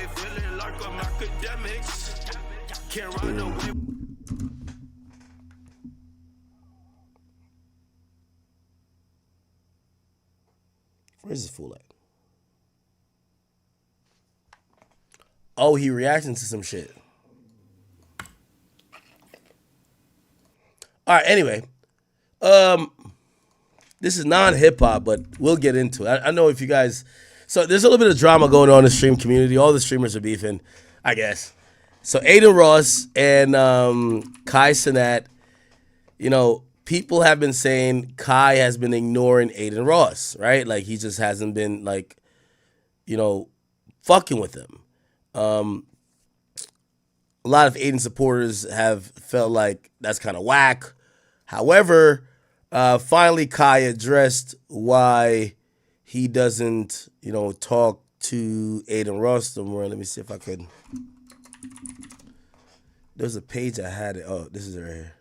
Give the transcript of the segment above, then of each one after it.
feeling like I'm Akademiks. Can't run away. Where's this fool at? Oh, he reacting to some shit. All right, anyway. This is non-hip hop, but we'll get into it. I know if you guys... So there's a little bit of drama going on in the stream community. All the streamers are beefing, I guess. So Adin Ross and Kai Cenat, you know, people have been saying Kai has been ignoring Adin Ross, right? Like, he just hasn't been, like, you know, fucking with him. A lot of Adin supporters have felt like that's kind of whack. However, finally Kai addressed why he doesn't, you know, talk to Adin Ross no more. Let me see if I could. There's a page I had it. Oh, this is it right here.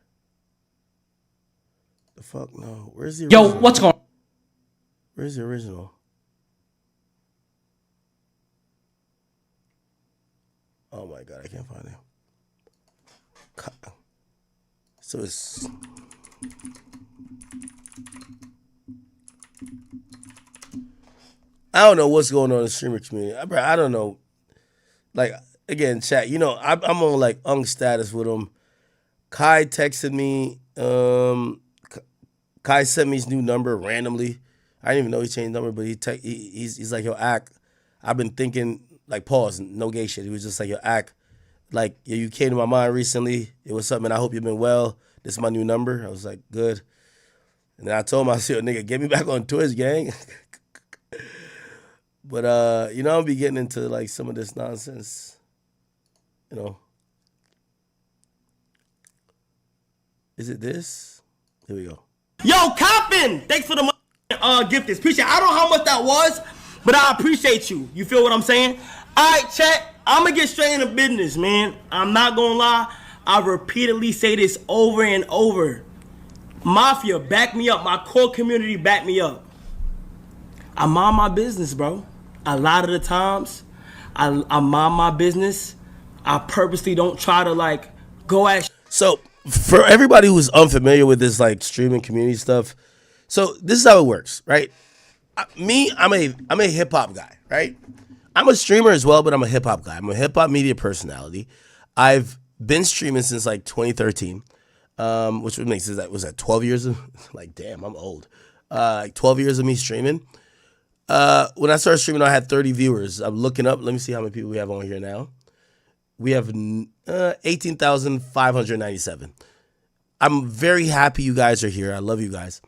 The fuck no. Where's the original? Yo, what's going on? Where's the original? Oh my god, I can't find it. So it's I don't know what's going on in the streamer community. I don't know. Like, again, chat, you know, I'm on like status with him. Kai texted me. Kai sent me his new number randomly. I didn't even know he changed number, but he's like, yo, Ak, I've been thinking, like, pause, no gay shit. He was just like, yo, Ak, like, yo, you came to my mind recently. It was something, I hope you've been well. This is my new number. I was like, good. And then I told him, I said, yo, nigga, get me back on Twitch, gang. But, you know, I'll be getting into, like, some of this nonsense, you know. Is it this? Here we go. Yo, Coppin! Thanks for the gift. Appreciate it. I don't know how much that was, but I appreciate you. You feel what I'm saying? All right, chat. I'm going to get straight into business, man. I'm not going to lie. I repeatedly say this over and over. Mafia, back me up. My core community, back me up. I mind my business, bro. A lot of the times, I mind my business. I purposely don't try to, like, go at... So, for everybody who's unfamiliar with this, like, streaming community stuff, so this is how it works, right? I'm a hip-hop guy, right? I'm a streamer as well, but I'm a hip-hop guy. I'm a hip-hop media personality. I've been streaming since, like, 2013, which makes it, was that 12 years of... Like, damn, I'm old. Like, 12 years of me streaming. When I started streaming, I had 30 viewers. I'm looking up. Let me see how many people we have on here now. We have 18,597. I'm very happy you guys are here. I love you guys.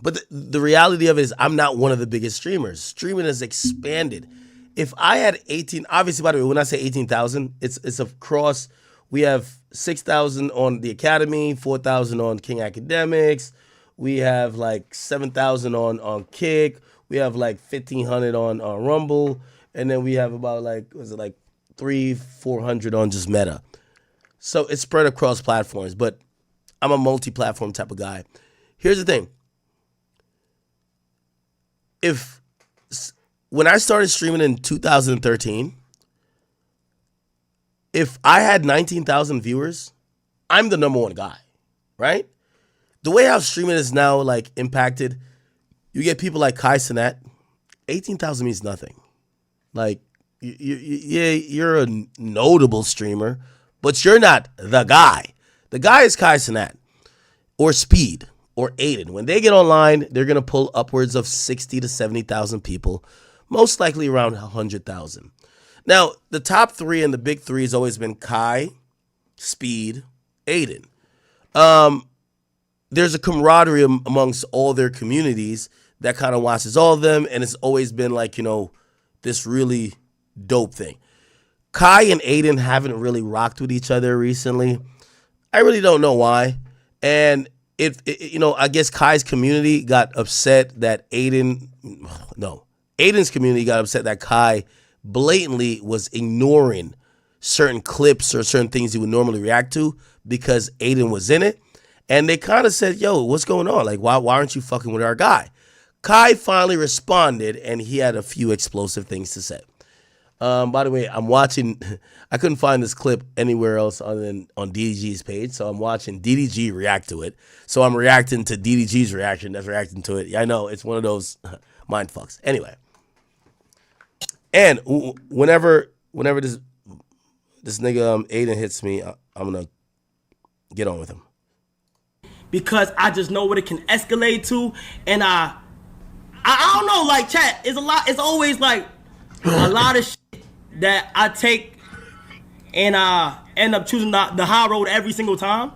But the reality of it is I'm not one of the biggest streamers. Streaming has expanded. If I had 18, obviously, by the way, when I say 18,000, it's across. We have 6,000 on the Academy, 4,000 on King Akademiks. We have like 7,000 on Kick. We have like 1,500 on Rumble, and then we have about like, was it like 300-400 on just Meta. So it's spread across platforms, but I'm a multi-platform type of guy. Here's the thing. When I started streaming in 2013, if I had 19,000 viewers, I'm the number one guy, right? The way how streaming is now like impacted, you get people like Kai Cenat. 18,000 means nothing. Like, yeah, you're a notable streamer, but you're not the guy. The guy is Kai Cenat or Speed or Adin. When they get online, they're going to pull upwards of 60 to 70,000 people, most likely around 100,000. Now, the top three and the big three has always been Kai, Speed, Adin. There's a camaraderie amongst all their communities that kind of watches all of them, and it's always been like, you know, this really dope thing. Kai and Adin haven't really rocked with each other recently. I really don't know why. And you know, I guess Kai's community got upset that Adin's community got upset that Kai blatantly was ignoring certain clips or certain things he would normally react to because Adin was in it. And they kind of said, yo, what's going on? Like, why aren't you fucking with our guy? Kai finally responded, and he had a few explosive things to say. By the way, I'm watching. I couldn't find this clip anywhere else other than on DDG's page, so I'm watching DDG react to it. So I'm reacting to DDG's reaction. That's reacting to it. Yeah, I know it's one of those mind fucks. Anyway, and whenever this nigga Adin hits me, I'm gonna get on with him because I just know what it can escalate to, and I don't know. Like, chat, it's a lot. It's always like a lot of shit that I take and end up choosing the high road every single time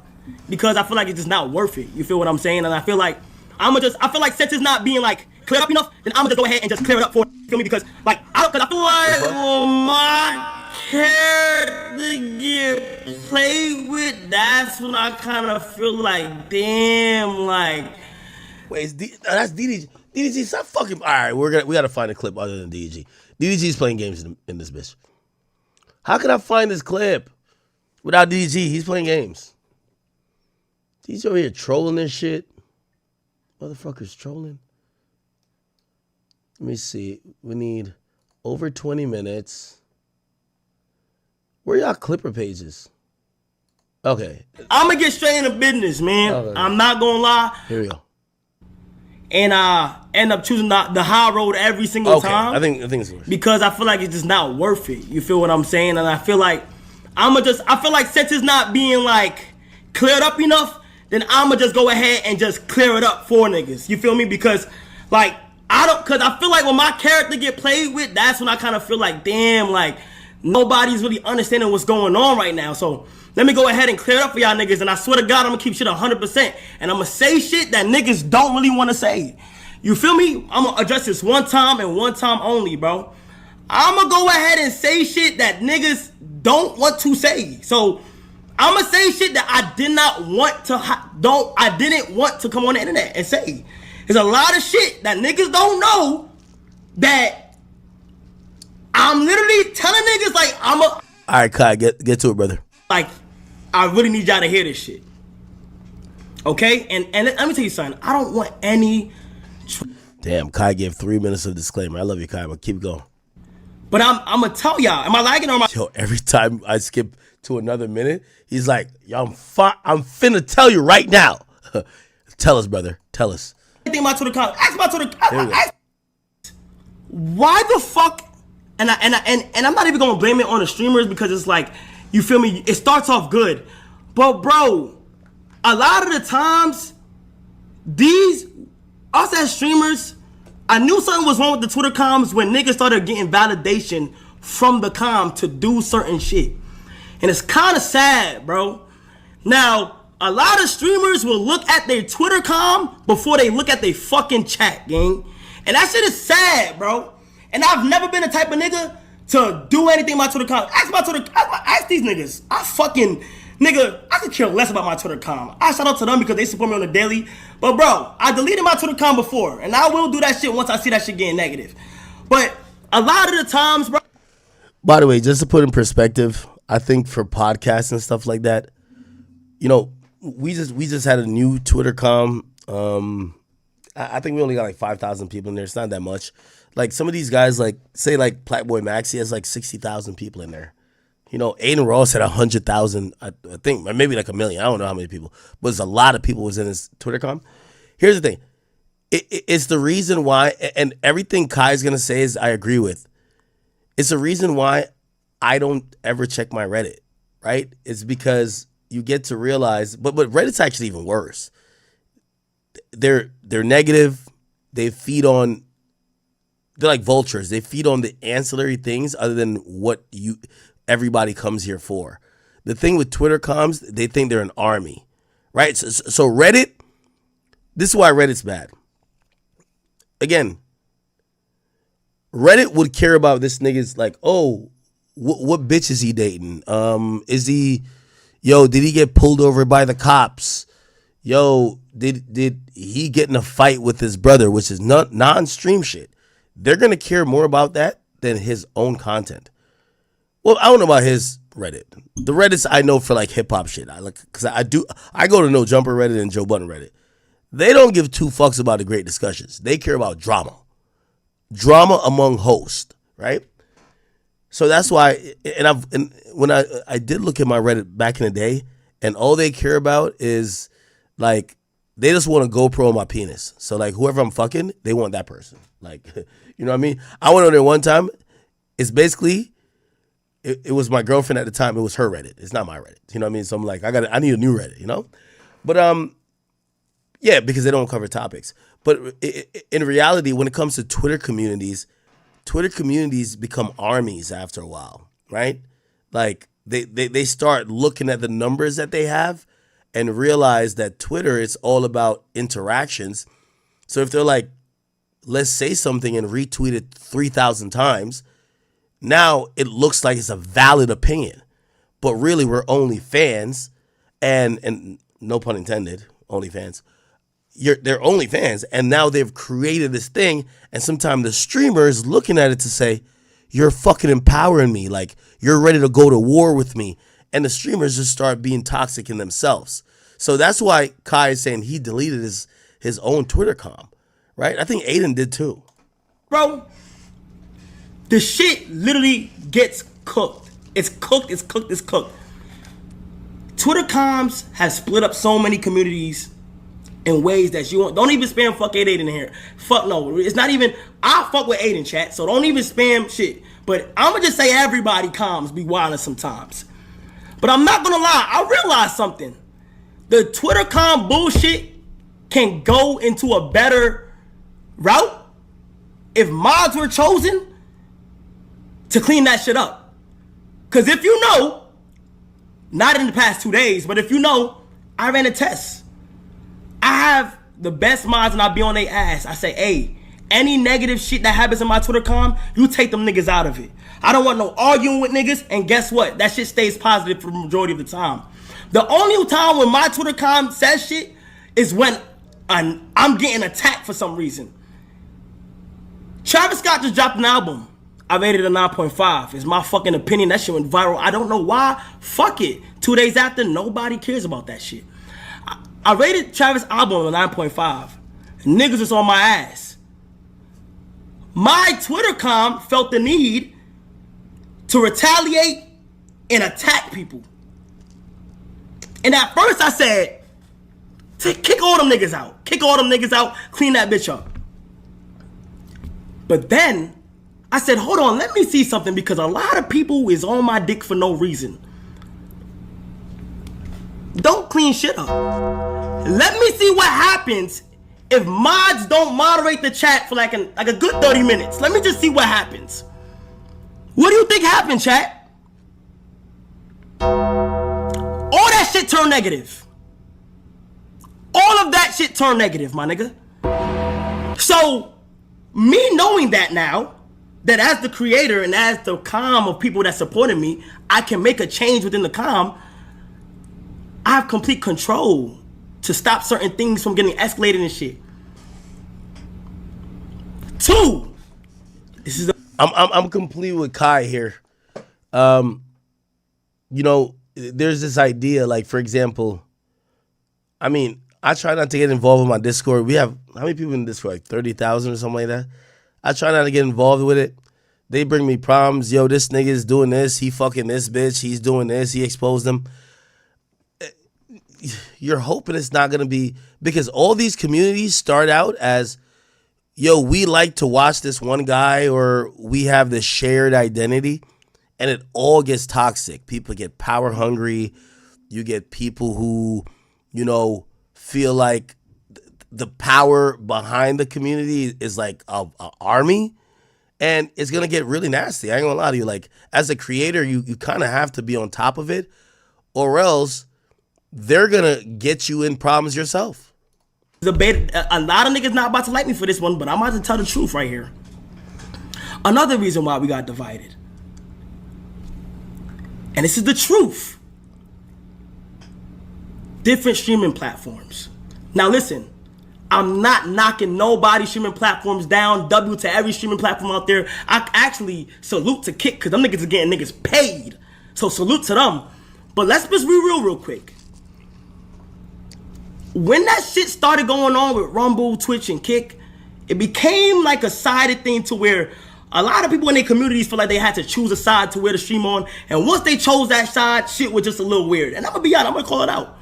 because I feel like it's just not worth it. You feel what I'm saying? And I feel like I feel like since it's not being like cleared up enough, then I'm gonna just go ahead and just clear it up for you. Feel me? Because like I feel like my character get played with. That's when I kind of feel like damn, like wait, that's DDG. DDG, stop fucking. All right, we gotta find a clip other than DDG. DDG's playing games in this bitch. How can I find this clip without DDG? He's playing games. DDG over here trolling this shit. Motherfuckers trolling. Let me see. We need over 20 minutes. Where y'all Clipper pages? Okay. I'm gonna get straight into business, man. Okay. I'm not gonna lie. Here we go. And end up choosing the high road every single time. I think it's worse. Because I feel like it's just not worth it. You feel what I'm saying? And I feel like I feel like since it's not being like cleared up enough, then I'ma just go ahead and just clear it up for niggas. You feel me? Because like cause I feel like when my character get played with, that's when I kind of feel like damn, like nobody's really understanding what's going on right now. So let me go ahead and clear it up for y'all niggas, and I swear to God, I'm gonna keep shit 100%, and I'm gonna say shit that niggas don't really want to say. You feel me? I'm gonna address this one time and one time only, bro. I'm gonna go ahead and say shit that niggas don't want to say. So I'm gonna say shit that I didn't want to come on the internet and say. There's a lot of shit that niggas don't know that I'm literally telling niggas like all right, Kai, get to it, brother. Like, I really need y'all to hear this shit. Okay? And let me tell you something. I don't want any... Damn, Kai gave 3 minutes of disclaimer. I love you, Kai, but keep going. But I'm going to tell y'all. Am I lagging or am I... Yo, every time I skip to another minute, he's like, yo, I'm finna tell you right now. Tell us, brother. Tell us. Anything about Twitter comments. Ask about Twitter... Why the fuck... And I'm not even going to blame it on the streamers because it's like... You feel me? It starts off good. But, bro, a lot of the times, us as streamers, I knew something was wrong with the Twitter comms when niggas started getting validation from the comm to do certain shit. And it's kind of sad, bro. Now, a lot of streamers will look at their Twitter comm before they look at their fucking chat, gang. And that shit is sad, bro. And I've never been the type of nigga to do anything about Twitter com. Ask these niggas. I could care less about my Twitter com. I shout out to them because they support me on the daily. But bro, I deleted my Twitter com before, and I will do that shit once I see that shit getting negative. But a lot of the times, bro. By the way, just to put in perspective, I think for podcasts and stuff like that, you know, we just had a new Twitter com. I think we only got like 5,000 people in there. It's not that much. Like some of these guys, like say like Platboy Max, he has like 60,000 people in there. You know, Adin Ross had 100,000. I think maybe like 1 million. I don't know how many people, but there's a lot of people was in his Twitter com. Here's the thing, it's the reason why, and everything Kai's gonna say is I agree with. It's the reason why I don't ever check my Reddit. Right? It's because you get to realize, but Reddit's actually even worse. They're negative. They feed on. They're like vultures. They feed on the ancillary things other than what everybody comes here for. The thing with Twitter comms, they think they're an army, right? So Reddit, this is why Reddit's bad. Again, Reddit would care about this nigga's like, oh, what bitch is he dating? Did he get pulled over by the cops? Yo, did he get in a fight with his brother, which is non-stream shit. They're going to care more about that than his own content. Well, I don't know about his Reddit. The Reddits I know for like hip hop shit. I go to No Jumper Reddit and Joe Budden Reddit. They don't give two fucks about the great discussions. They care about drama. Drama among hosts, right? So that's why, and when I did look at my Reddit back in the day, and all they care about is like they just want a GoPro on my penis. So like whoever I'm fucking, they want that person. Like, you know what I mean? I went on there one time. It's basically it was my girlfriend at the time. It was her Reddit. It's not my Reddit. You know what I mean? So I'm like, I need a new Reddit. You know, but yeah, because they don't cover topics. But in reality, when it comes to Twitter communities become armies after a while, right? Like they start looking at the numbers that they have and realize that Twitter is all about interactions. So if they're like, let's say something and retweet it 3,000 times, now it looks like it's a valid opinion. But really we're only fans, and no pun intended, only fans. They're only fans, and now they've created this thing, and sometimes the streamer is looking at it to say, you're fucking empowering me, like you're ready to go to war with me, and the streamers just start being toxic in themselves. So that's why Kai is saying he deleted his own Twitter com, right? I think Adin did too. Bro, the shit literally gets cooked. It's cooked, it's cooked, it's cooked. Twitter comms has split up so many communities in ways that you don't even spam fuck Adin in here. Fuck no. It's not even, I fuck with Adin, chat, so don't even spam shit. But I'ma just say everybody comms be wildin' sometimes. But I'm not gonna lie, I realized something. The Twitter com bullshit can go into a better route if mods were chosen to clean that shit up. Cause if you know, not in the past 2 days, but if you know, I ran a test. I have the best mods and I be on their ass. I say, hey, any negative shit that happens in my Twitter com, you take them niggas out of it. I don't want no arguing with niggas, and guess what? That shit stays positive for the majority of the time. The only time when my Twitter com says shit is when I'm getting attacked for some reason. Travis Scott just dropped an album. I rated a 9.5. It's my fucking opinion. That shit went viral. I don't know why. Fuck it. 2 days after, nobody cares about that shit. I rated Travis' album a 9.5. Niggas was on my ass. My Twitter com felt the need to retaliate and attack people. And at first I said, kick all them niggas out. Kick all them niggas out. Clean that bitch up. But then I said, hold on, let me see something, because a lot of people is on my dick for no reason. Don't clean shit up. Let me see what happens if mods don't moderate the chat for like a good 30 minutes. Let me just see what happens. What do you think happened, chat? All that shit turned negative. All of that shit turned negative, my nigga. So, me knowing that now, that as the creator and as the comm of people that supported me, I can make a change within the comm. I have complete control to stop certain things from getting escalated and shit. 2, this is I'm complete with Kai here. You know, there's this idea, like, for example, I mean, I try not to get involved with my Discord. We have, how many people in Discord? Like 30,000 or something like that. I try not to get involved with it. They bring me problems. Yo, this nigga is doing this. He fucking this bitch. He's doing this. He exposed them. You're hoping it's not going to be, because all these communities start out as, yo, we like to watch this one guy, or we have this shared identity, and it all gets toxic. People get power hungry. You get people who, you know, feel like the power behind the community is like a army, and it's going to get really nasty. I ain't going to lie to you. Like, as a creator, you kind of have to be on top of it, or else they're going to get you in problems yourself. A lot of niggas not about to like me for this one, but I'm about to tell the truth right here. Another reason why we got divided, and this is the truth, different streaming platforms. Now listen, I'm not knocking nobody streaming platforms down. W to every streaming platform out there. I actually salute to Kick, because them niggas are getting niggas paid. So salute to them. But let's just be real quick. When that shit started going on with Rumble, Twitch, and Kick, it became like a sided thing to where A lot of people in their communities feel like they had to choose a side to wear the stream on, and once they chose that side, shit was just a little weird. And I'm gonna be honest, I'm gonna call it out.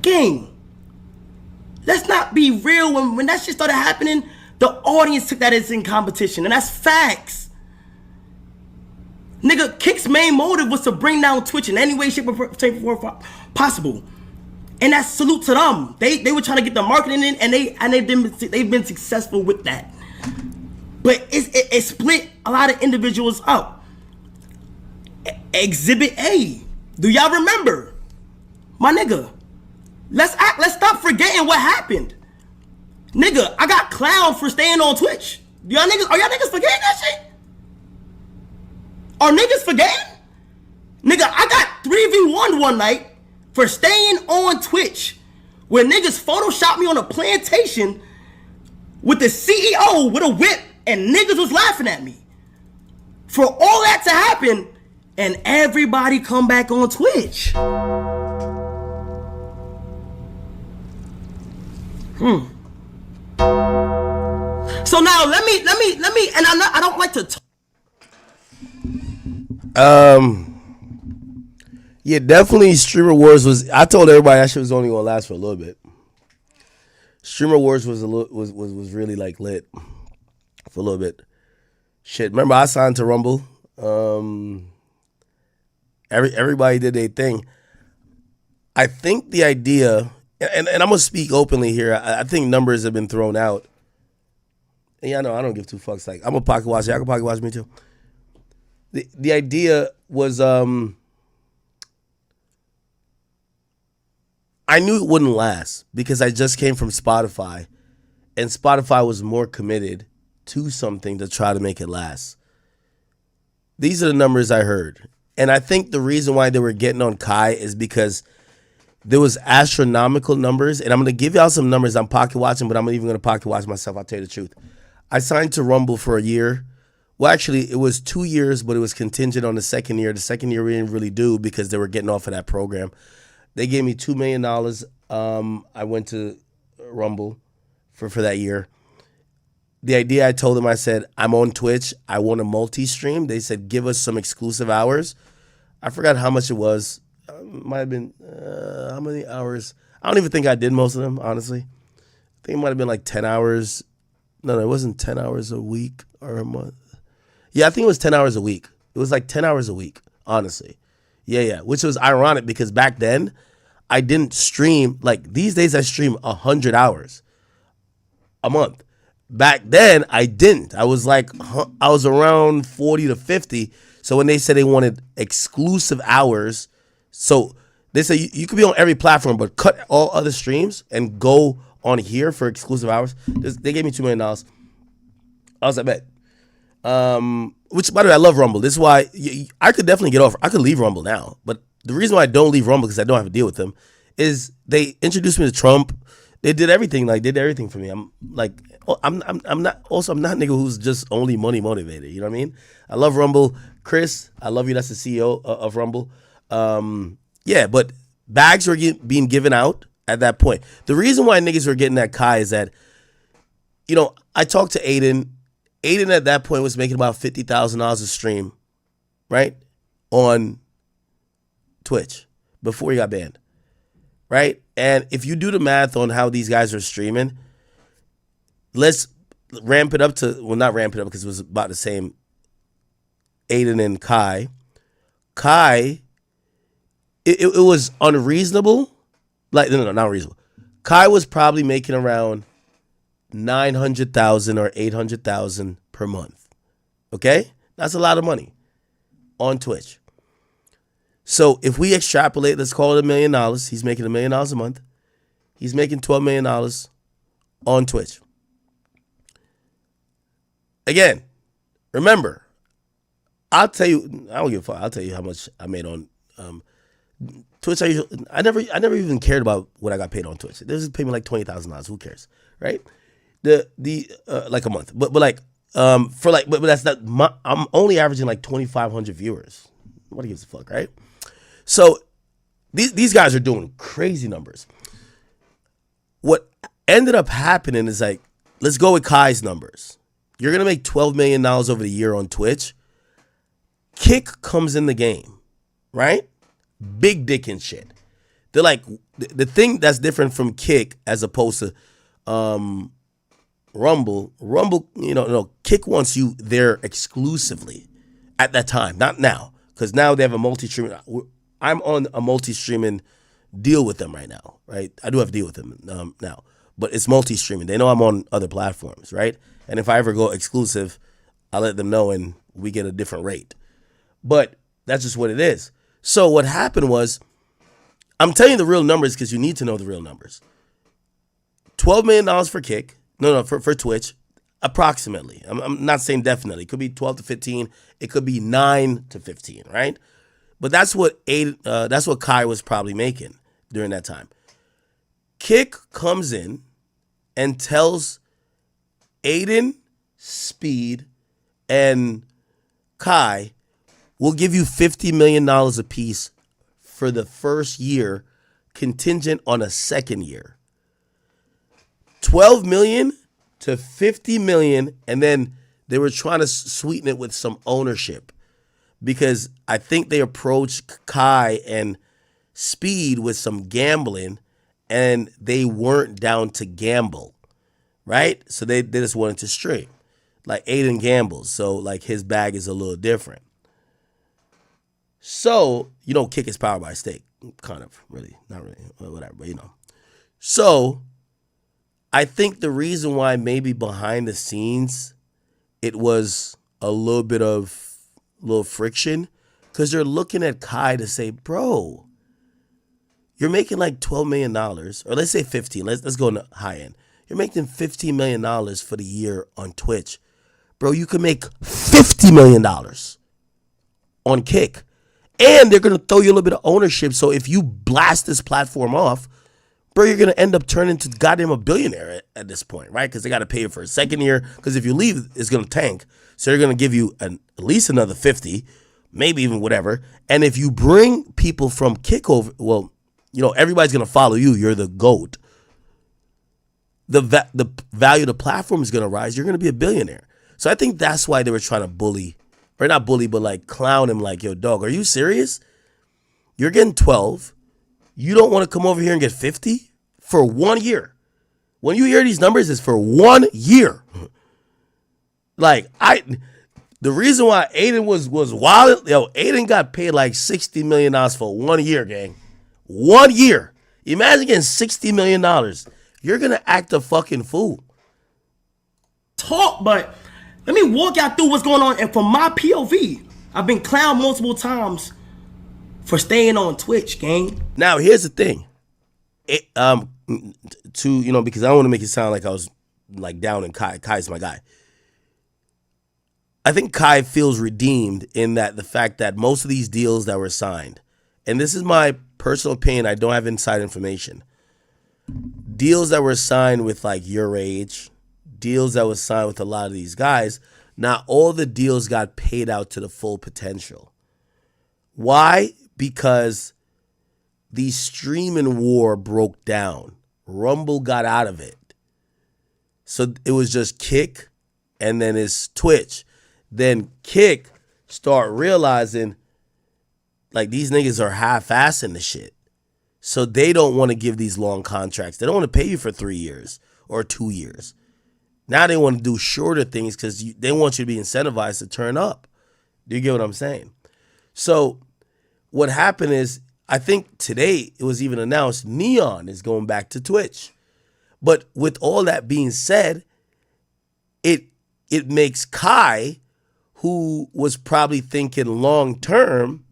Gang, let's not be real. When that shit started happening, the audience took that as in competition, and that's facts. Nigga, Kick's main motive was to bring down Twitch in any way, shape, or form possible. And that's salute to them. They were trying to get the marketing in, and they've been successful with that. But it split a lot of individuals up. Exhibit A. Do y'all remember? My nigga. Let's stop forgetting what happened. Nigga, I got clowned for staying on Twitch. Are y'all niggas forgetting that shit? Are niggas forgetting? Nigga, I got 3v1 one night for staying on Twitch, where niggas photoshopped me on a plantation with the CEO with a whip, and niggas was laughing at me. For all that to happen, and everybody come back on Twitch. So now let me, and I don't like to talk. Yeah, definitely Streamer Wars was, I told everybody that shit was only gonna last for a little bit. Streamer Wars was really like lit for a little bit. Shit, remember I signed to Rumble. Everybody did their thing. I think the idea, and I'm gonna speak openly here, I think numbers have been thrown out. And yeah, I know I don't give two fucks. Like, I'm a pocket watcher. I can pocket watch me too. The idea was, I knew it wouldn't last because I just came from Spotify, and Spotify was more committed to something to try to make it last. These are the numbers I heard. And I think the reason why they were getting on Kai is because there was astronomical numbers. And I'm going to give y'all some numbers. I'm pocket watching, but I'm not even going to pocket watch myself. I'll tell you the truth. I signed to Rumble for a year. Well, actually, it was 2 years, but it was contingent on the second year. The second year we didn't really do because they were getting off of that program. They gave me $2 million. I went to Rumble for that year. The idea, I told them, I said, I'm on Twitch. I want a multi-stream. They said, give us some exclusive hours. I forgot how much it was. Might have been, how many hours? I don't even think I did most of them, honestly. I think it might have been like 10 hours. No, it wasn't 10 hours a week or a month. Yeah, I think it was 10 hours a week. It was like 10 hours a week, honestly. Yeah, which was ironic because back then, I didn't stream. Like, these days I stream 100 hours a month. Back then, I didn't. I was around 40 to 50. So when they said they wanted exclusive hours, so they say you could be on every platform, but cut all other streams and go on here for exclusive hours. They gave me $2 million. I was like, bet. Which, by the way, I love Rumble. This is why I could definitely get off. I could leave Rumble now. But the reason why I don't leave Rumble, because I don't have to deal with them, is they introduced me to Trump. They did everything. Like, they did everything for me. I'm not a nigga who's just only money motivated. You know what I mean? I love Rumble. Chris, I love you. That's the CEO of Rumble. Yeah, but bags were being given out at that point. The reason why niggas were getting that Kai is that, I talked to Adin. Adin at that point was making about $50,000 a stream, right? On Twitch before he got banned, right? And if you do the math on how these guys are streaming, let's ramp it up to, well, not ramp it up because it was about the same. Adin and Kai. It was unreasonable. Like, no, not reasonable. Kai was probably making around $900,000 or $800,000 per month. Okay? That's a lot of money on Twitch. So if we extrapolate, let's call it $1 million. He's making $1 million a month. He's making $12 million on Twitch. Again, remember, I'll tell you, I don't give a fuck. I'll tell you how much I made on Twitch. I never even cared about what I got paid on Twitch. They just paid me like $20,000. Who cares, right? Like a month, but that's not. I'm only averaging like 2,500 viewers. What gives a fuck, right? So these guys are doing crazy numbers. What ended up happening is like let's go with Kai's numbers. You're going to make $12 million over the year on Twitch. Kick comes in the game, right? Big dick and shit. They're like, the thing that's different from Kick as opposed to Rumble, no, Kick wants you there exclusively at that time, not now. Because now they have a multi-streaming. I'm on a multi-streaming deal with them right now, right? I do have a deal with them now. But it's multi-streaming. They know I'm on other platforms, right? And if I ever go exclusive, I'll let them know and we get a different rate. But that's just what it is. So what happened was, I'm telling you the real numbers because you need to know the real numbers. $12 million for Kick. For Twitch, approximately. I'm not saying definitely. It could be 12 to 15. It could be 9 to 15, right? But that's what Kai was probably making during that time. Kick comes in and tells Adin, Speed, and Kai, we'll give you $50 million a piece for the first year, contingent on a second year. 12 million to 50 million, and then they were trying to sweeten it with some ownership because I think they approached Kai and Speed with some gambling and they weren't down to gamble, right? So they just wanted to stream. Like Adin gambles, so like his bag is a little different. So, Kick is powered by stake. Kind of, really. Not really, whatever, but So, I think the reason why maybe behind the scenes it was a little bit of friction, because they're looking at Kai to say, bro, you're making like $12 million, or let's say 15. Let's go on the high end. You're making $15 million for the year on Twitch. Bro, you can make $50 million on Kick. And they're going to throw you a little bit of ownership. So if you blast this platform off, bro, you're going to end up turning to goddamn a billionaire at this point, right? Because they got to pay you for a second year. Because if you leave, it's going to tank. So they're going to give you at least another 50, maybe even whatever. And if you bring people from Kick over, well, everybody's going to follow you. You're the GOAT. The value of the platform is going to rise. You're going to be a billionaire. So I think that's why they were trying to bully, or not bully, but like clown him like, yo, dog, are you serious? You're getting 12. You don't want to come over here and get 50 for 1 year. When you hear these numbers, it's for 1 year. The reason why Adin was wild, Adin got paid like $60 million for 1 year, gang. 1 year. Imagine getting $60 million. You're going to act a fucking fool. Talk, but let me walk y'all through what's going on. And from my POV, I've been clowned multiple times for staying on Twitch, gang. Now, here's the thing. Because I don't want to make it sound like I was like down in Kai. Kai's my guy. I think Kai feels redeemed in that the fact that most of these deals that were signed, and this is my personal opinion, I don't have inside information. Deals that were signed with like your age, deals that was signed with a lot of these guys, not all the deals got paid out to the full potential. Why? Because the streaming war broke down. Rumble got out of it. So it was just Kick and then it's Twitch. Then Kick start realizing like these niggas are half-assing the shit. So they don't want to give these long contracts. They don't want to pay you for 3 years or 2 years. Now they want to do shorter things because they want you to be incentivized to turn up. Do you get what I'm saying? So what happened is, I think today it was even announced Neon is going back to Twitch. But with all that being said, it makes Kai, who was probably thinking long term,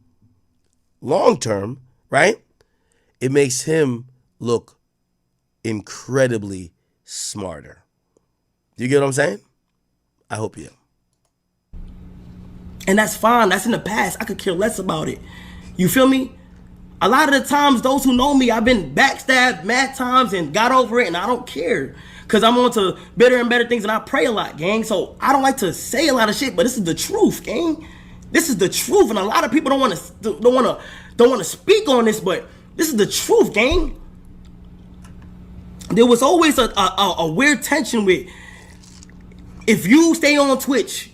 right? It makes him look incredibly smarter. Do you get what I'm saying? I hope you do. And that's fine. That's in the past. I could care less about it. You feel me? A lot of the times, those who know me, I've been backstabbed mad times and got over it, and I don't care. Because I'm on to better and better things, and I pray a lot, gang. So I don't like to say a lot of shit, but this is the truth, gang. This is the truth, and a lot of people don't want to speak on this, but this is the truth, gang. There was always a weird tension with if you stay on Twitch,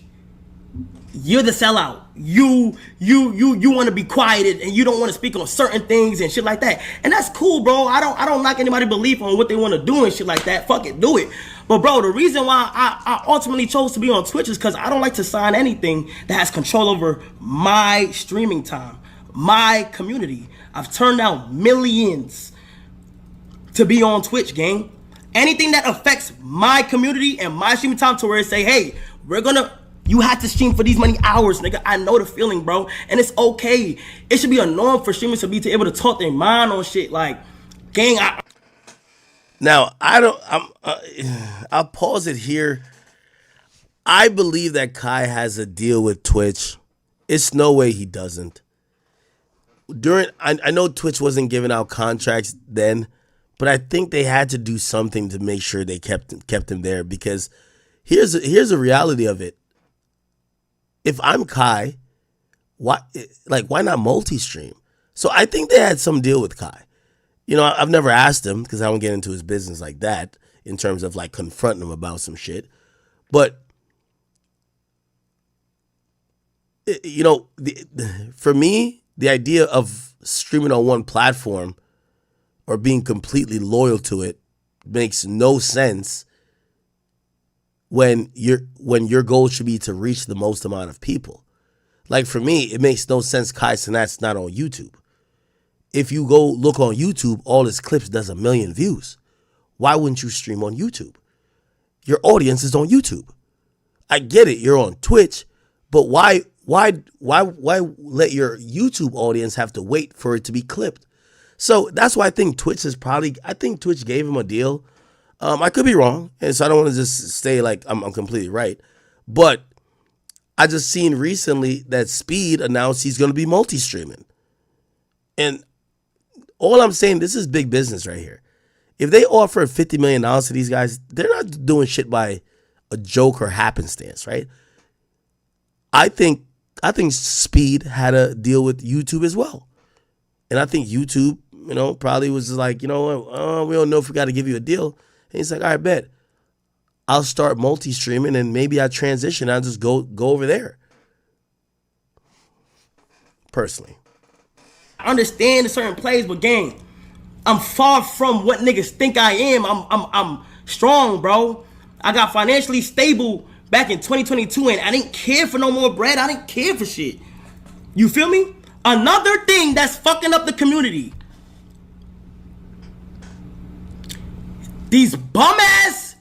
you're the sellout. You want to be quieted and you don't want to speak on certain things and shit like that. And that's cool, bro. I don't knock anybody's belief on what they want to do and shit like that. Fuck it, do it. But bro, the reason why I ultimately chose to be on Twitch is because I don't like to sign anything that has control over my streaming time, my community. I've turned down millions to be on Twitch, gang. Anything that affects my community and my streaming time to where it say, hey, you have to stream for these many hours, nigga. I know the feeling, bro. And it's okay. It should be a norm for streamers to be able to talk their mind on shit. Like, gang, Now, I'll pause it here. I believe that Kai has a deal with Twitch. It's no way he doesn't. I know Twitch wasn't giving out contracts then, but I think they had to do something to make sure they kept him there, because here's the reality of it. If I'm Kai, why not multi-stream? So I think they had some deal with Kai. You know, I've never asked him because I don't get into his business like that in terms of like confronting him about some shit. But, you know, for me, the idea of streaming on one platform or being completely loyal to it makes no sense when your goal should be to reach the most amount of people. Like for me, it makes no sense Kai Cenat's not on YouTube. If you go look on YouTube, all his clips does 1 million views. Why wouldn't you stream on YouTube? Your audience is on YouTube. I get it, you're on Twitch, but why let your YouTube audience have to wait for it to be clipped? So that's why I think Twitch gave him a deal. I could be wrong, and so I don't want to just stay like I'm completely right. But I just seen recently that Speed announced he's going to be multi-streaming. And all I'm saying, this is big business right here. If they offer $50 million to these guys, they're not doing shit by a joke or happenstance, right? I think Speed had a deal with YouTube as well. And I think YouTube, you know, probably was just like, you know what, we don't know if we got to give you a deal. And he's like, all right, bet. I'll start multi-streaming and maybe I transition. I'll just go over there. Personally. I understand certain plays, but gang, I'm far from what niggas think I am. I'm strong, bro. I got financially stable back in 2022 and I didn't care for no more bread. I didn't care for shit. You feel me? Another thing that's fucking up the community. These bum ass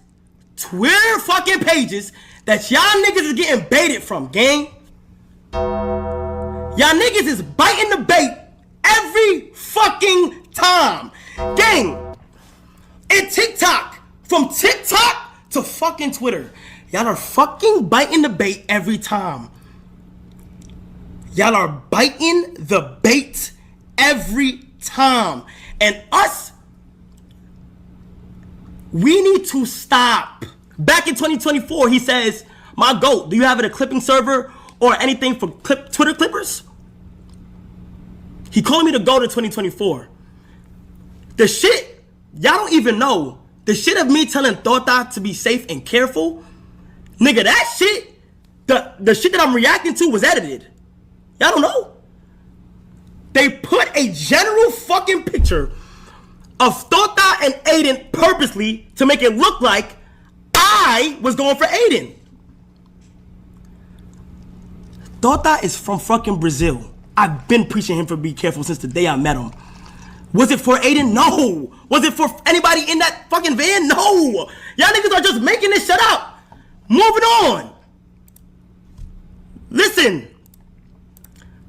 Twitter fucking pages that y'all niggas is getting baited from, gang. Y'all niggas is biting the bait every fucking time. Gang, in TikTok, from TikTok to fucking Twitter, y'all are fucking biting the bait every time. Y'all are biting the bait every time. And us, we need to stop. Back in 2024, he says, my GOAT, do you have a clipping server or anything for Twitter clippers? He called me the GOAT in 2024. The shit, y'all don't even know. The shit of me telling Tota to be safe and careful, nigga, that shit, the shit that I'm reacting to was edited. Y'all don't know. They put a general fucking picture of Tota and Adin purposely to make it look like I was going for Adin. Tota is from fucking Brazil. I've been preaching him for be careful since the day I met him. Was it for Adin? No. Was it for anybody in that fucking van? No. Y'all niggas are just making this shit up. Moving on. Listen.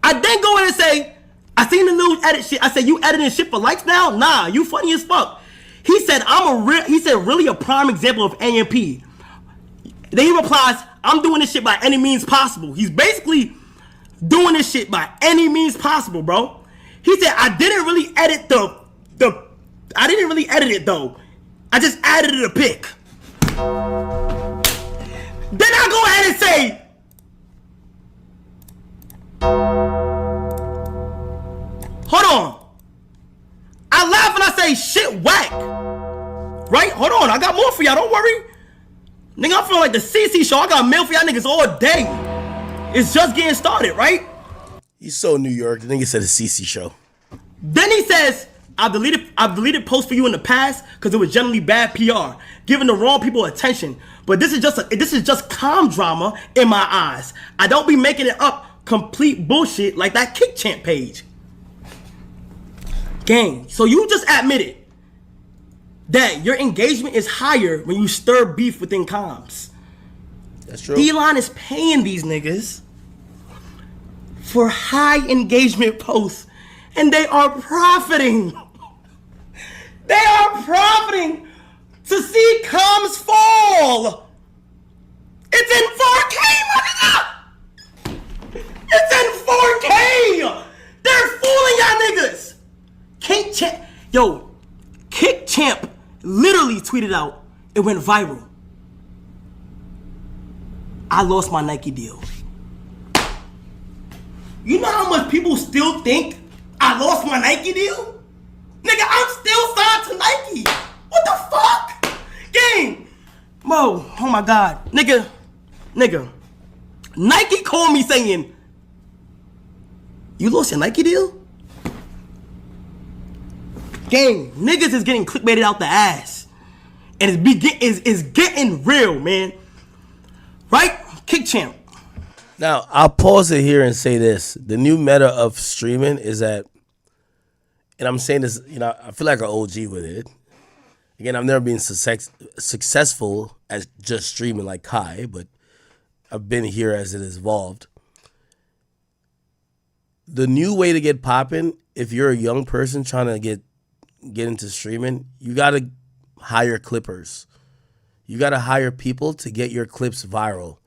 I then go in and say, I seen the new edit shit. I said, you editing shit for likes now? Nah, you funny as fuck. He said, really a prime example of AMP. Then he replies, I'm doing this shit by any means possible. He's basically doing this shit by any means possible, bro. He said, I didn't really edit I didn't really edit it though. I just added it a pic. Then I go ahead and say, hold on. I laugh and I say, shit whack. Right? Hold on. I got more for y'all. Don't worry. Nigga, I'm feeling like the CC show. I got mail for y'all niggas all day. It's just getting started, right? He's so New York. The nigga said a CC show. Then he says, I've deleted posts for you in the past because it was generally bad PR, giving the wrong people attention. But this is just calm drama in my eyes. I don't be making it up complete bullshit like that Kick Champ page. Gang, so you just admitted that your engagement is higher when you stir beef within comms. That's true. Elon is paying these niggas for high engagement posts, and they are profiting. They are profiting to see comms fall. It's in 4K, my nigga. It's in 4K. They're fooling y'all niggas. Kick Champ literally tweeted out, it went viral. I lost my Nike deal. You know how much people still think I lost my Nike deal? Nigga, I'm still signed to Nike. What the fuck? Gang. Mo, oh my God. Nigga. Nike called me saying, you lost your Nike deal? Gang, niggas is getting clickbaited out the ass. And it's getting real, man. Right? Kick Champ. Now, I'll pause it here and say this. The new meta of streaming is that, and I'm saying this, I feel like an OG with it. Again, I've never been successful as just streaming like Kai, but I've been here as it has evolved. The new way to get popping, if you're a young person trying to get into streaming, you got to hire clippers. You got to hire people to get your clips viral.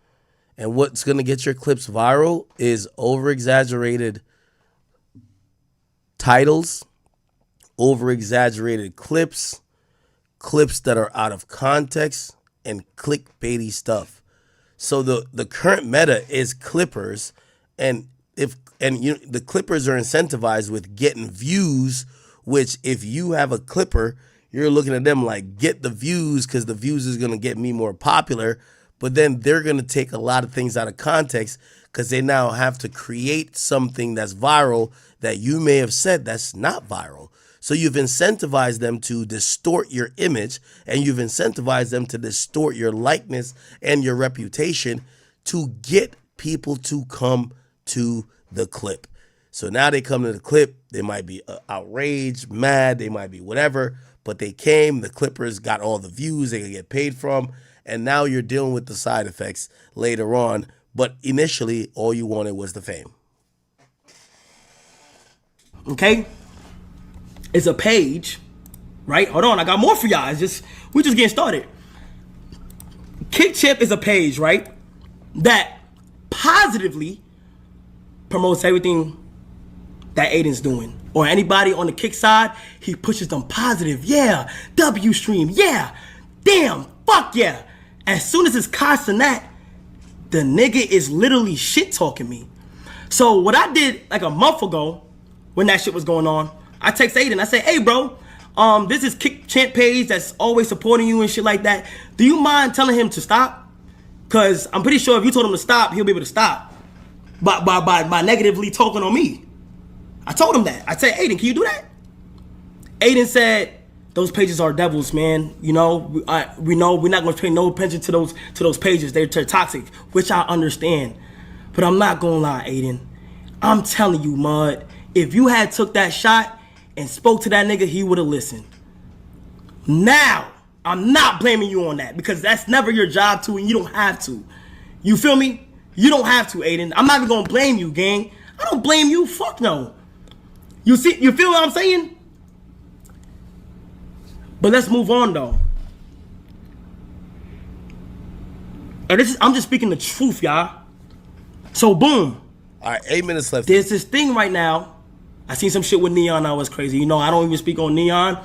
And what's going to get your clips viral is over-exaggerated titles, over-exaggerated clips that are out of context, and clickbaity stuff. So the current meta is clippers, and the clippers are incentivized with getting views, which if you have a clipper, you're looking at them like, get the views because the views is going to get me more popular. But then they're going to take a lot of things out of context because they now have to create something that's viral that you may have said that's not viral. So you've incentivized them to distort your image, and you've incentivized them to distort your likeness and your reputation to get people to come to the clip. So now they come to the clip, they might be outraged, mad, they might be whatever, but they came, the clippers got all the views they could get paid from, and now you're dealing with the side effects later on. But initially, all you wanted was the fame. Okay? It's a page, right? Hold on, I got more for y'all. We just getting started. Kick Champ is a page, right, that positively promotes everything that Adin's doing. Or anybody on the Kick side, he pushes them positive. Yeah, W stream. Yeah, damn, fuck yeah. As soon as it's Kai Cenat, the nigga is literally shit talking me. So what I did like a month ago, when that shit was going on, I text Adin. I say, hey bro, this is Kick Champ page that's always supporting you and shit like that. Do you mind telling him to stop? Cause I'm pretty sure if you told him to stop, he'll be able to stop. By negatively talking on me. I told him that. I said, Adin, can you do that? Adin said, those pages are devils, man. We know we're not going to pay no attention to those pages. They're toxic, which I understand. But I'm not going to lie, Adin. I'm telling you, Mud, if you had took that shot and spoke to that nigga, he would have listened. Now, I'm not blaming you on that because that's never your job to, and you don't have to. You feel me? You don't have to, Adin. I'm not even going to blame you, gang. I don't blame you. Fuck no. You feel what I'm saying? But let's move on though. And I'm just speaking the truth, y'all. So boom. All right, 8 minutes left. There's this thing right now. I seen some shit with Neon that was crazy. I don't even speak on Neon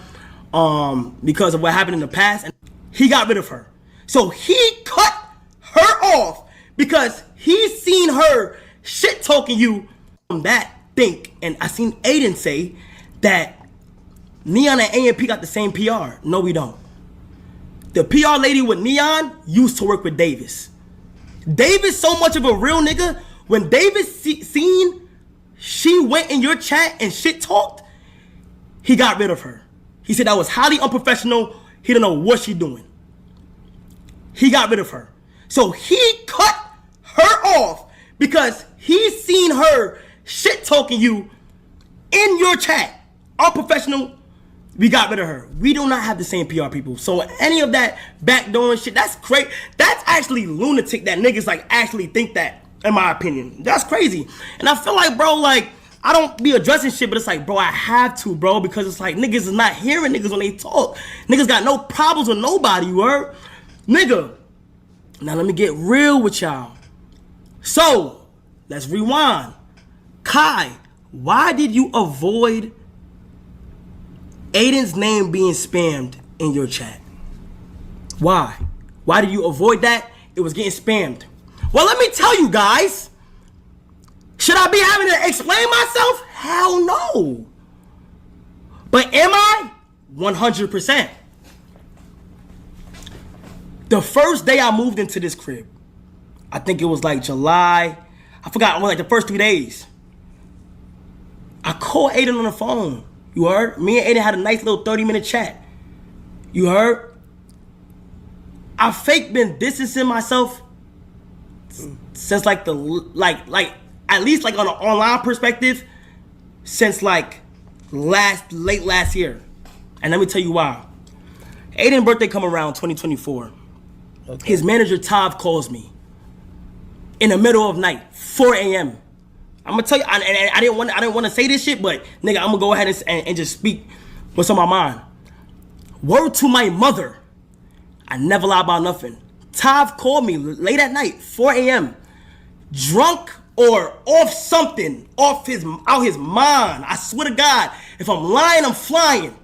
because of what happened in the past. And he got rid of her. So he cut her off because he's seen her shit talking you on that think. And I seen Adin say that Neon and AMP got the same PR. No, we don't. The PR lady with Neon used to work with Davis. Davis so much of a real nigga. When Davis seen she went in your chat and shit talked, he got rid of her. He said that was highly unprofessional. He didn't know what she doing. He got rid of her. So he cut her off because he seen her shit talking you in your chat. Unprofessional. We got rid of her. We do not have the same PR people. So any of that backdooring shit, that's crazy. That's actually lunatic that niggas like actually think that, in my opinion. That's crazy. And I feel like, bro, like, I don't be addressing shit, but it's like, bro, I have to, bro, because it's like niggas is not hearing niggas when they talk. Niggas got no problems with nobody, you heard? Nigga. Now let me get real with y'all. So, let's rewind. Kai, why did you avoid Adin's name being spammed in your chat? Why? Why did you avoid that? It was getting spammed. Well, let me tell you guys. Should I be having to explain myself? Hell no. But am I? 100%. The first day I moved into this crib, I think it was like July. I forgot, it was like the first 3 days. I called Adin on the phone. You heard? Me and Adin had a nice little 30-minute chat. You heard? I fake been distancing myself since like the like at least like on an online perspective since like late last year. And let me tell you why. Adin's birthday come around 2024. Okay. His manager Tav calls me in the middle of night, 4 a.m. I'm gonna tell you, I didn't want to say this shit, but nigga, I'm gonna go ahead and just speak what's on my mind. Word to my mother, I never lie about nothing. Tav called me late at night, 4 a.m. drunk or off something, out his mind. I swear to God, if I'm lying, I'm flying.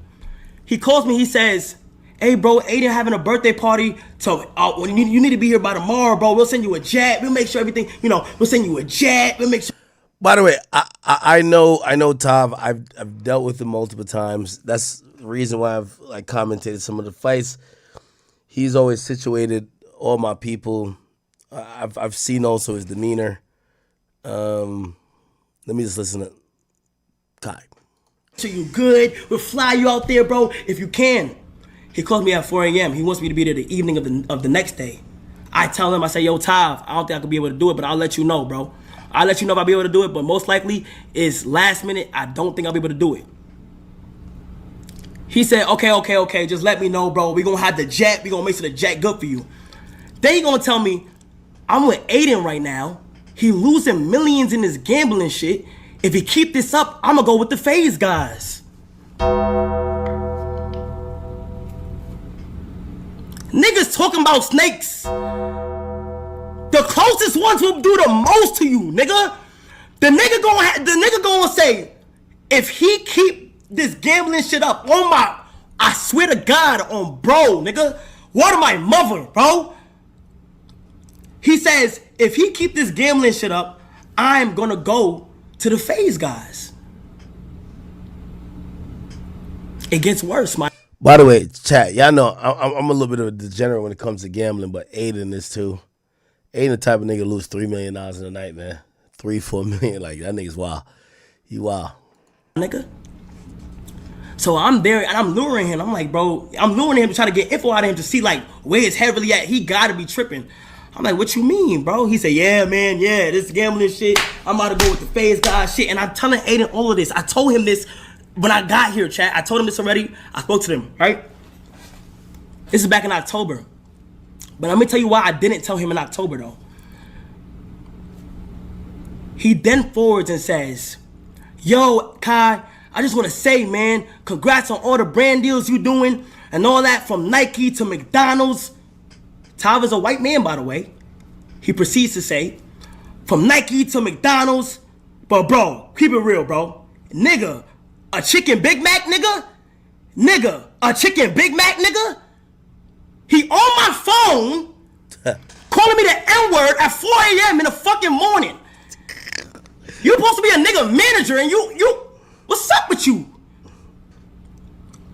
He calls me, he says, hey bro, Adin having a birthday party, so you need to be here by tomorrow, bro. We'll send you a jet. We'll make sure everything, we'll send you a jet. We'll make sure. By the way, I know Tav. I've dealt with him multiple times. That's the reason why I've like commentated some of the fights. He's always situated all my people. I've seen also his demeanor. Let me just listen to Kai. So you good? We'll fly you out there, bro, if you can. He calls me at 4 a.m. He wants me to be there the evening of the next day. I tell him, I say, yo, Tav, I don't think I could be able to do it, but I'll let you know, bro. I'll let you know if I'll be able to do it, but most likely it's last minute. I don't think I'll be able to do it. He said, okay, just let me know, bro. We gonna have the jet. We gonna make sure the jet good for you. Then he gonna tell me, I'm with Adin right now. He losing millions in this gambling shit. If he keep this up, I'm gonna go with the FaZe guys. Niggas talking about snakes. The closest ones will do the most to you, nigga. The nigga gonna say, if he keep this gambling shit up on I swear to God on bro, nigga. What am I mother, bro? He says, if he keep this gambling shit up, I'm gonna go to the FaZe guys. It gets worse, my. By the way, chat, y'all know I'm a little bit of a degenerate when it comes to gambling, but Adin is too. Adin the type of nigga lose $3 million in a night, man. 3-4 million, like that nigga's wild. He wild. Nigga. So I'm there and I'm luring him. I'm like, bro, I'm luring him to try to get info out of him to see like where his head really at. He gotta be tripping. I'm like, what you mean, bro? He said, yeah, man, yeah, this gambling shit. I'm about to go with the FaZe guy shit. And I'm telling Adin all of this. I told him this when I got here, chat. I told him this already. I spoke to them, right? This is back in October. But let me tell you why I didn't tell him in October, though. He then forwards and says, yo, Kai, I just want to say, man, congrats on all the brand deals you doing and all that from Nike to McDonald's. Tav is a white man, by the way. He proceeds to say, from Nike to McDonald's. But, bro, keep it real, bro. Nigga, a chicken Big Mac, nigga? Nigga, a chicken Big Mac, nigga? He on my phone calling me the N-word at 4 a.m. in the fucking morning. You supposed to be a nigga manager and you, what's up with you?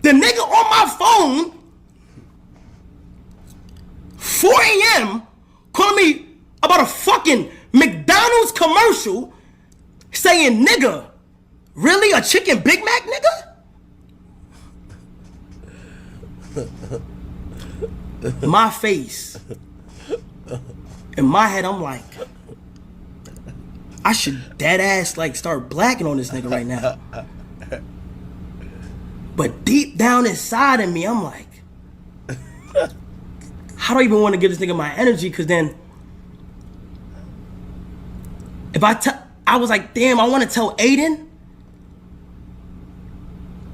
The nigga on my phone 4 a.m. calling me about a fucking McDonald's commercial saying nigga. Really? A chicken Big Mac, nigga? My face. In my head, I'm like, I should dead ass like start blacking on this nigga right now. But deep down inside of me, I'm like, how do I even want to give this nigga my energy? Because then, if I was like, damn, I want to tell Adin,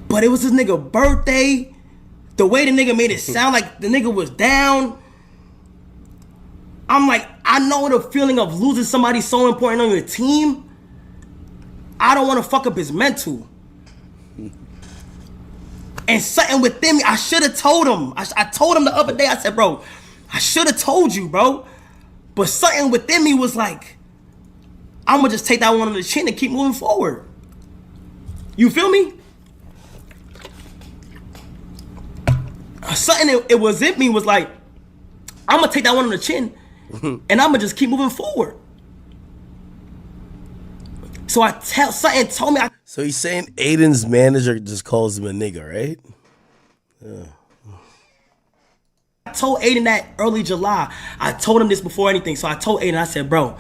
but it was his nigga birthday. The way the nigga made it sound like the nigga was down. I'm like, I know the feeling of losing somebody so important on your team. I don't want to fuck up his mental. And something within me, I should have told him. I told him the other day, I said, bro, I should have told you, bro. But something within me was like, I'm going to just take that one on the chin and keep moving forward. You feel me? Something it was in me was like, I'm going to take that one on the chin and I'm going to just keep moving forward. So something told me. So he's saying Adin's manager just calls him a nigga, right? Yeah. I told Adin that early July. I told him this before anything. So I told Adin, I said, bro,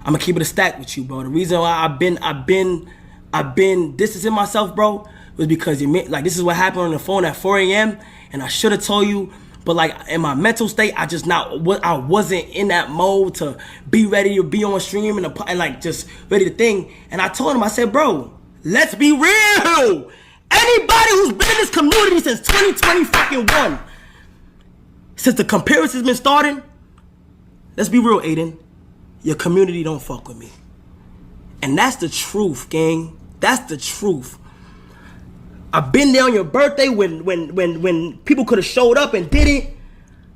I'm gonna keep it a stack with you, bro. The reason why I've been distancing myself, bro, was because like this is what happened on the phone at 4 a.m. and I should have told you, but like in my mental state, I wasn't in that mode to be ready to be on stream and like just ready to think. And I told him, I said, bro, let's be real. Anybody who's been in this community since 2020 fucking one, since the comparison's been starting, let's be real, Adin. Your community don't fuck with me. And that's the truth, gang. That's the truth. I've been there on your birthday when people could have showed up and didn't.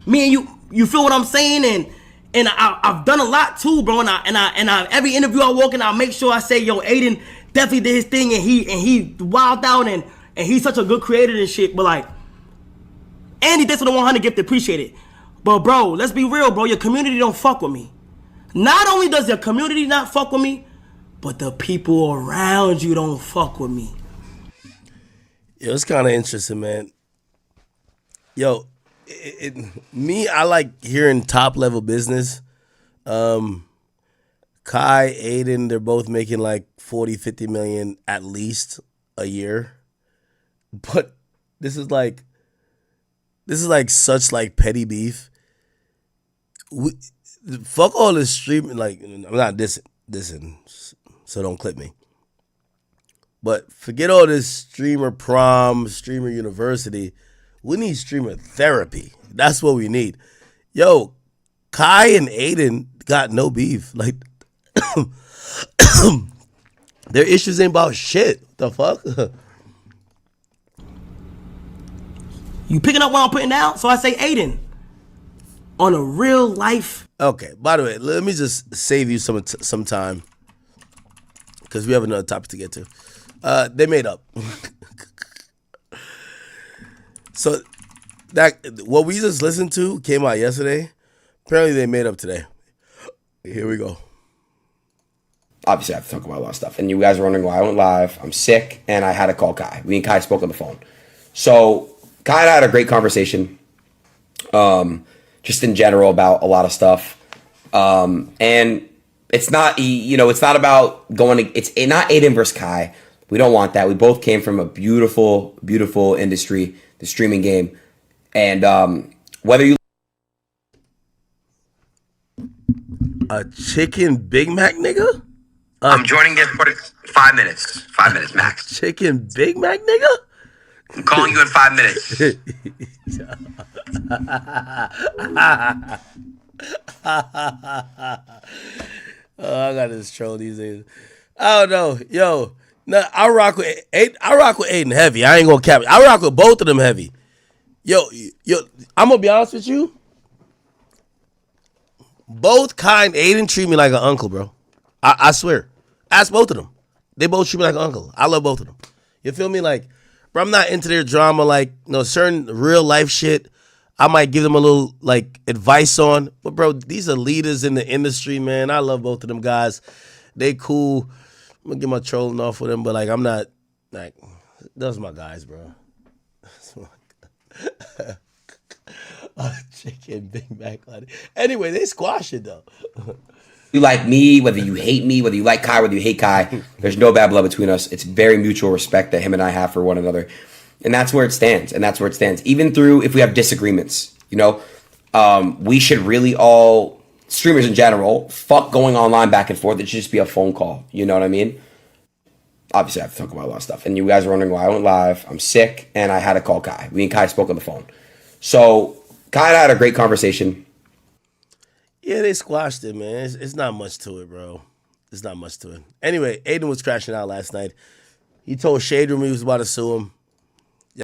Me and you feel what I'm saying? And I've done a lot too, bro. And I every interview I walk in, I make sure I say, yo, Adin definitely did his thing and he wilded out and he's such a good creator and shit. But like, and he did for the 100 gift, appreciate it. But bro, let's be real, bro. Your community don't fuck with me. Not only does your community not fuck with me, but the people around you don't fuck with me. Yo, it's kind of interesting, man. Yo, I like hearing top level business. Kai, Adin, they're both making like 40, 50 million at least a year. But this is like such like petty beef. Fuck all this streaming. Like, I'm not dissing, so don't clip me. But forget all this streamer prom, streamer university. We need streamer therapy. That's what we need. Yo, Kai and Adin got no beef. Like, their issues ain't about shit. What the fuck? You picking up what I'm putting down? So I say Adin. On a real life. Okay, by the way, let me just save you some time. Because we have another topic to get to. They made up. So that what we just listened to came out yesterday. Apparently they made up today. Here we go. Obviously I have to talk about a lot of stuff. And you guys are wondering why I went live. I'm sick and I had to call Kai. Me and Kai spoke on the phone. So Kai and I had a great conversation. Just in general about a lot of stuff. And it's not, it's not about it's not Adin versus Kai. We don't want that. We both came from a beautiful, beautiful industry, the streaming game. And whether you... A chicken Big Mac, nigga? I'm joining this for 5 minutes. 5 minutes max. Chicken Big Mac, nigga? I'm calling you in 5 minutes. Oh, I got this troll these days. I don't know. Yo, no, I rock with Adin heavy. I ain't gonna cap it. I rock with both of them heavy. Yo, I'm gonna be honest with you. Both Kai and Adin treat me like an uncle, bro. I swear. Ask both of them. They both treat me like an uncle. I love both of them. You feel me? Like, bro, I'm not into their drama. Like, certain real life shit. I might give them a little like advice on. But bro, these are leaders in the industry, man. I love both of them guys. They cool. I'm gonna get my trolling off with them, but like I'm not like those are my guys, bro. Chicken Big Mac. Anyway, they squash it though. You like me, whether you hate me, whether you like Kai, whether you hate Kai, there's no bad blood between us. It's very mutual respect that him and I have for one another. And that's where it stands. And that's where it stands. Even through if we have disagreements, you know, we should really all, streamers in general, fuck going online back and forth. It should just be a phone call. You know what I mean? Obviously, I have to talk about a lot of stuff. And you guys are wondering why I went live. I'm sick, and I had to call Kai. Me and Kai spoke on the phone. So Kai and I had a great conversation. Yeah, they squashed it, man. It's not much to it, bro. It's not much to it. Anyway, Adin was crashing out last night. He told Shade Room he was about to sue him.